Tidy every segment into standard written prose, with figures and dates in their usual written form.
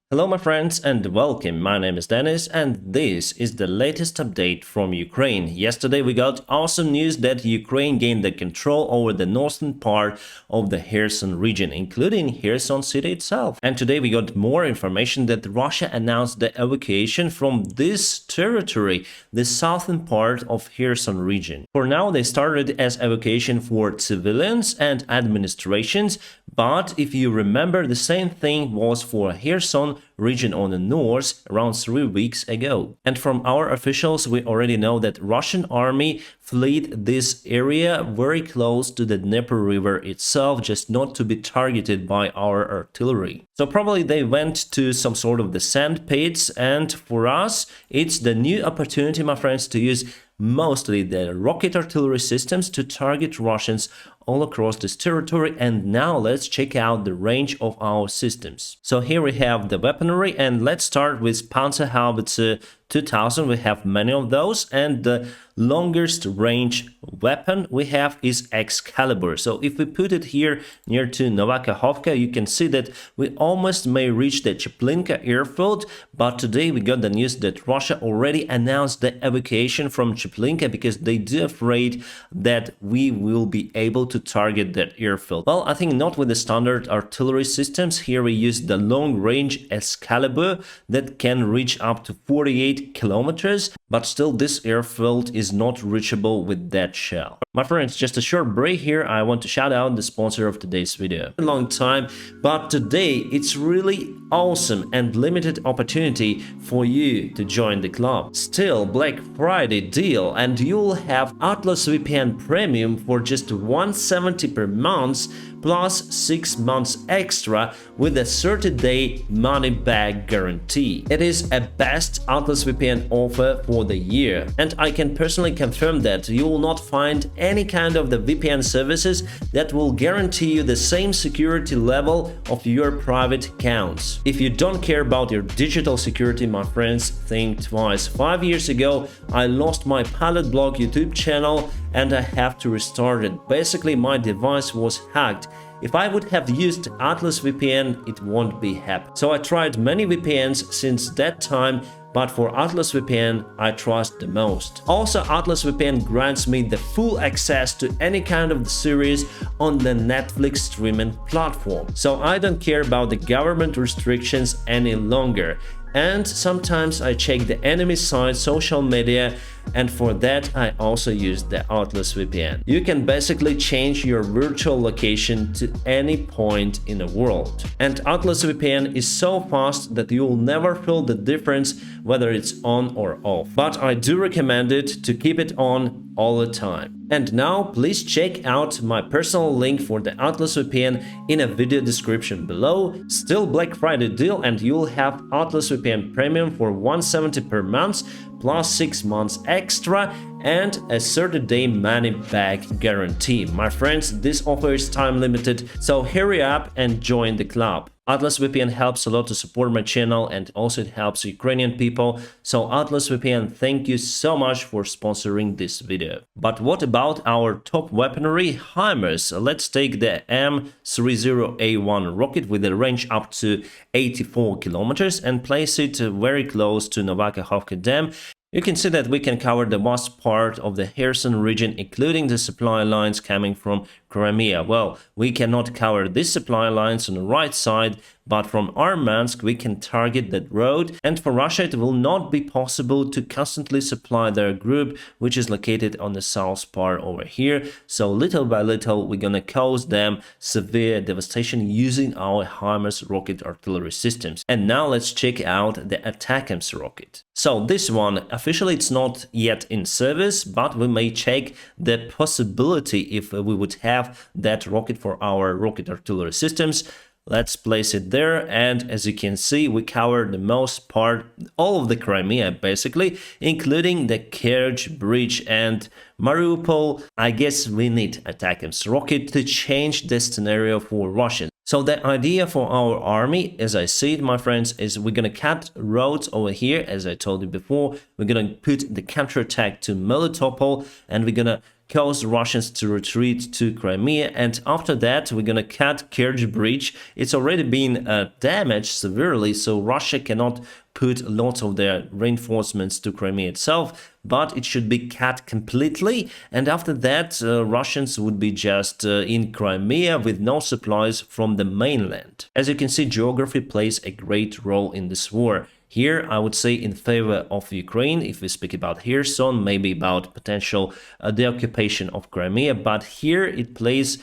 Hello my friends and welcome, my name is Dennis and this is the latest update from Ukraine. Yesterday we got awesome news that Ukraine gained the control over the northern part of the Kherson region, including Kherson city itself. And today we got more information that Russia announced the evacuation from this territory, the southern part of Kherson region. For now they started as evacuation for civilians and administrations, but if you remember, the same thing was for Kherson region on the north around 3 weeks ago. And from our officials we already know that Russian army fled this area very close to the Dnieper river itself, just not to be targeted by our artillery. So probably they went to some sort of the sand pits, and for us it's the new opportunity, my friends, to use mostly the rocket artillery systems to target Russians all across this territory. And now let's check out the range of our systems. So here we have the weaponry, and let's start with Panzerhaubitze 2000. We have many of those, and the longest range weapon we have is Excalibur. So if we put it here near to Nova Kakhovka, you can see that we almost may reach the Chaplinka airfield, but today we got the news that Russia already announced the evacuation from Chaplinka because they do afraid that we will be able to target that airfield. Well, I think not with the standard artillery systems. Here we use the long range Excalibur that can reach up to 48 kilometers, but still this airfield is not reachable with that shell. My friends, just a short break here. I want to shout out the sponsor of today's video. A long time, but today it's really awesome and limited opportunity for you to join the club. Still Black Friday deal, and you'll have Atlas VPN Premium for just $170 per month plus 6 months extra with a 30-day money-back guarantee. It is a best Atlas VPN offer for the year, and I can personally confirm that you will not find any kind of the VPN services that will guarantee you the same security level of your private accounts. If you don't care about your digital security, my friends, think twice. 5 years ago I lost my Pilot Blog YouTube channel and I have to restart it. Basically my device was hacked. If I would have used Atlas VPN, it won't be happening. So I tried many VPNs since that time, but for Atlas VPN I trust the most. Also, Atlas VPN grants me the full access to any kind of the series on the Netflix streaming platform. So I don't care about the government restrictions any longer. And sometimes I check the enemy side social media, and for that I also use the Atlas VPN. You can basically change your virtual location to any point in the world. And Atlas VPN is so fast that you will never feel the difference whether it's on or off. But I do recommend it to keep it on all the time. And now please check out my personal link for the Atlas VPN in a video description below. Still Black Friday deal, and you'll have Atlas VPN Premium for $170 per month plus 6 months extra and a 30-day money-back guarantee. My friends, this offer is time limited, so hurry up and join the club. Atlas VPN helps a lot to support my channel, and also it helps Ukrainian people. So Atlas VPN, thank you so much for sponsoring this video. But what about our top weaponry, Himars? Let's take the M30A1 rocket with a range up to 84 kilometers and place it very close to Nova Kakhovka Dam. You can see that we can cover the vast part of the Kherson region, including the supply lines coming from Crimea. Well, we cannot cover these supply lines on the right side, but from Armansk we can target that road, and for Russia it will not be possible to constantly supply their group, which is located on the south part over here. So little by little we're gonna cause them severe devastation using our Himars rocket artillery systems. And now let's check out the ATACMS rocket. So this one, officially it's not yet in service, but we may check the possibility if we would have that rocket for our rocket artillery systems. Let's place it there, and as you can see we cover the most part, all of the Crimea basically, including the Kerch bridge and Mariupol. I guess we need ATACMS rocket to change the scenario for Russians. So the idea for our army, as I see it, my friends, is we're gonna cut roads over here, as I told you before. We're gonna put the counterattack to Melitopol, and we're gonna cause Russians to retreat to Crimea, and after that we're gonna cut Kerch Bridge. It's already been damaged severely, so Russia cannot put lots of their reinforcements to Crimea itself, but it should be cut completely, and after that Russians would be just in Crimea with no supplies from the mainland. As you can see, geography plays a great role in this war. Here, I would say in favor of Ukraine, if we speak about Kherson, maybe about potential deoccupation of Crimea, but here it plays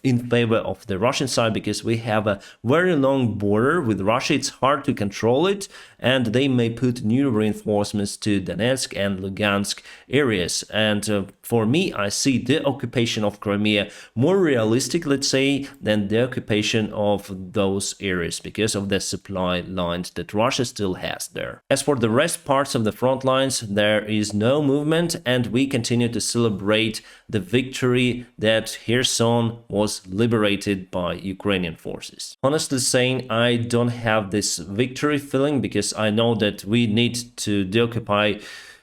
in favor of the Russian side because we have a very long border with Russia. It's hard to control it, and they may put new reinforcements to Donetsk and Lugansk areas. And for me, I see the occupation of Crimea more realistic, let's say, than the occupation of those areas because of the supply lines that Russia still has there. As for the rest parts of the front lines, there is no movement, and we continue to celebrate the victory that Kherson was liberated by Ukrainian forces. Honestly saying, I don't have this victory feeling because I know that we need to deoccupy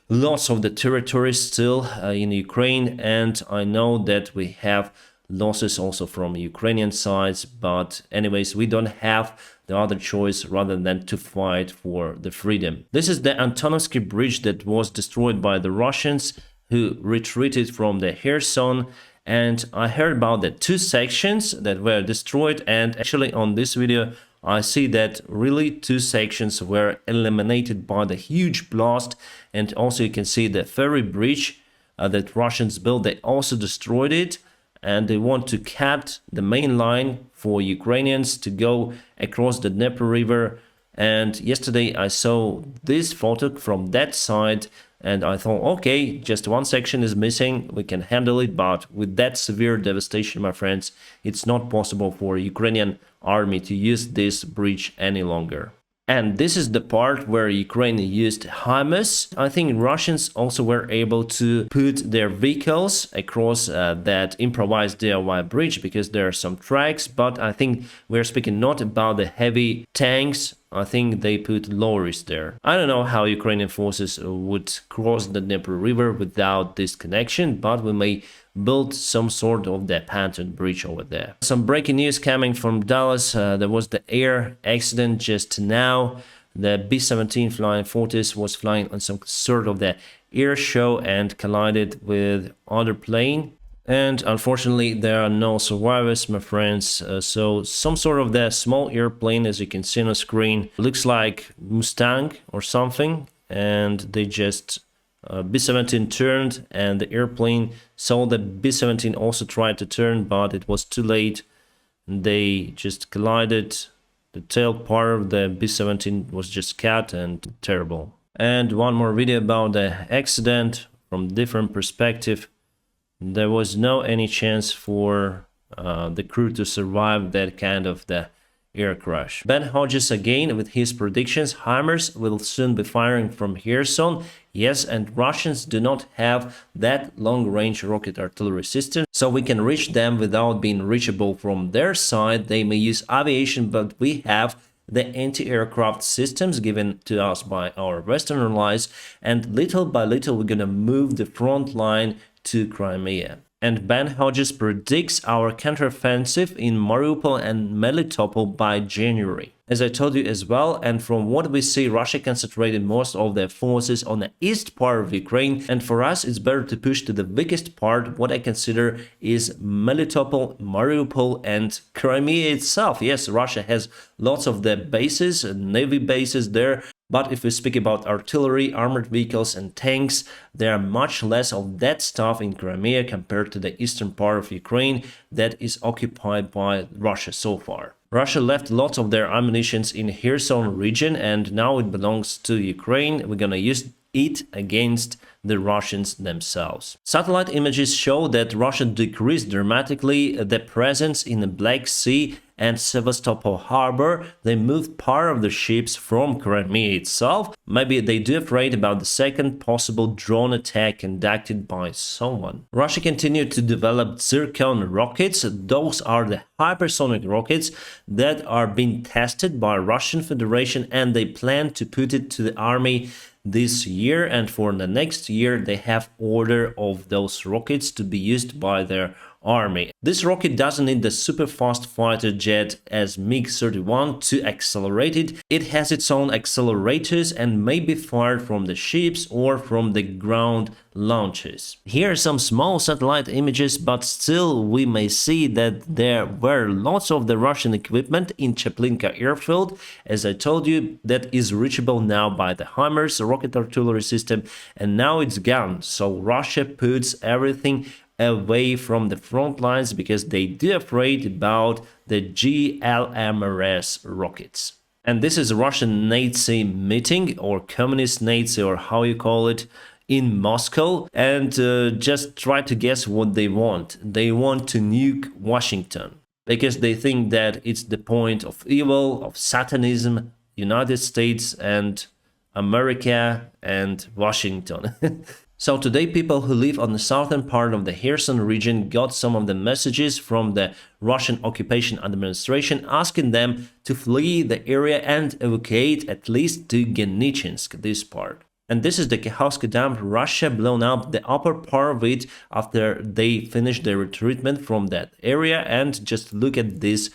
lots of the territory still in Ukraine, and I know that we have losses also from Ukrainian sides, but anyways, we don't have the other choice rather than to fight for the freedom. This is the Antonovsky Bridge that was destroyed by the Russians who retreated from the Kherson, and I heard about the 2 sections that were destroyed, and actually on this video I see that really 2 sections were eliminated by the huge blast, and also you can see the ferry bridge that Russians built, they also destroyed it, and they want to cut the main line for Ukrainians to go across the Dnieper River. And yesterday I saw this photo from that side, and I thought, okay, just 1 section is missing, we can handle it, but with that severe devastation, my friends, it's not possible for Ukrainian army to use this bridge any longer. And this is the part where Ukraine used Himars. I think Russians also were able to put their vehicles across that improvised DIY bridge because there are some tracks, but I think we're speaking not about the heavy tanks. I think they put lorries there. I don't know how Ukrainian forces would cross the Dnieper River without this connection, but we may build some sort of the pontoon bridge over there. Some breaking news coming from Dallas. There was the air accident just now. The B-17 Flying Fortress was flying on some sort of the air show and collided with other plane. And unfortunately, there are no survivors, my friends. So some sort of the small airplane, as you can see on the screen, looks like Mustang or something. And they just B-17 turned, and the airplane saw that B-17 also tried to turn, but it was too late. They just collided. The tail part of the B-17 was just cut, and terrible. And one more video about the accident from different perspective. There was no any chance for the crew to survive that kind of the air crash. Ben Hodges again with his predictions. Himars will soon be firing from Kherson. Yes, and Russians do not have that long-range rocket artillery system, so we can reach them without being reachable from their side. They may use aviation, but we have the anti-aircraft systems given to us by our Western allies, and little by little we're gonna move the front line to Crimea. And Ben Hodges predicts our counteroffensive in Mariupol and Melitopol by January. As I told you as well, and from what we see, Russia concentrated most of their forces on the east part of Ukraine, and for us it's better to push to the weakest part. What I consider is Melitopol, Mariupol and Crimea itself. Yes, Russia has lots of the bases, navy bases there, but if we speak about artillery, armored vehicles and tanks, there are much less of that stuff in Crimea compared to the eastern part of Ukraine that is occupied by Russia so far. Russia left lots of their ammunition in Kherson region, and now it belongs to Ukraine. We're gonna use it against the Russians themselves. Satellite images show that Russia decreased dramatically the presence in the Black Sea and Sevastopol harbor. They moved part of the ships from Crimea itself. Maybe they do afraid about the second possible drone attack conducted by someone. Russia continued to develop Zircon rockets. Those are the hypersonic rockets that are being tested by Russian Federation, and they plan to put it to the army this year, and for the next here they have order of those rockets to be used by their army. This rocket doesn't need the super fast fighter jet as MiG-31 to accelerate it. It has its own accelerators and may be fired from the ships or from the ground launches. Here are some small satellite images, but still we may see that there were lots of the Russian equipment in Chaplinka airfield. As I told you, that is reachable now by the Himars rocket artillery system, and now it's gone. So Russia puts everything away from the front lines because they do afraid about the GLMRS rockets. And this is a Russian Nazi meeting, or communist Nazi, or how you call it, in Moscow, and just try to guess what they want. They want to nuke Washington because they think that it's the point of evil, of Satanism, United States and America and Washington. So today people who live on the southern part of the Kherson region got some of the messages from the Russian occupation administration asking them to flee the area and evacuate at least to Gennichinsk, this part. And this is the Kakhovsky Dam. Russia blown up the upper part of it after they finished their retreatment from that area, and just look at this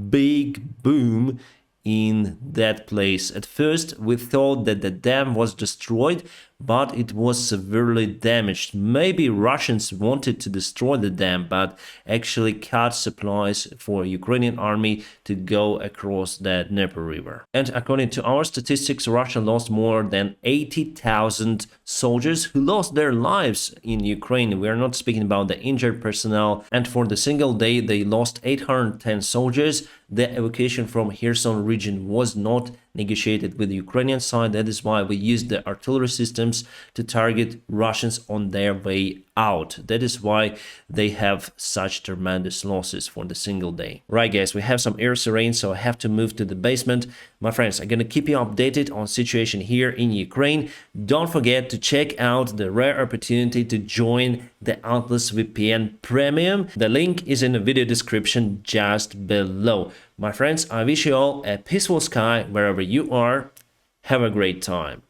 big boom in that place. At first we thought that the dam was destroyed, but it was severely damaged. Maybe Russians wanted to destroy the dam, but actually cut supplies for Ukrainian army to go across the Dnieper River. And according to our statistics, Russia lost more than 80,000 soldiers who lost their lives in Ukraine. We are not speaking about the injured personnel. And for the single day, they lost 810 soldiers. The evacuation from Kherson region was not negotiated with the Ukrainian side. That is why we used the artillery systems to target Russians on their way out. That is why they have such tremendous losses for the single day. Right guys, we have some air rain, so I have to move to the basement. My friends, I'm gonna keep you updated on situation here in Ukraine. Don't forget to check out the rare opportunity to join the Atlas VPN Premium. The link is in the video description just below. My friends, I wish you all a peaceful sky wherever you are. Have a great time.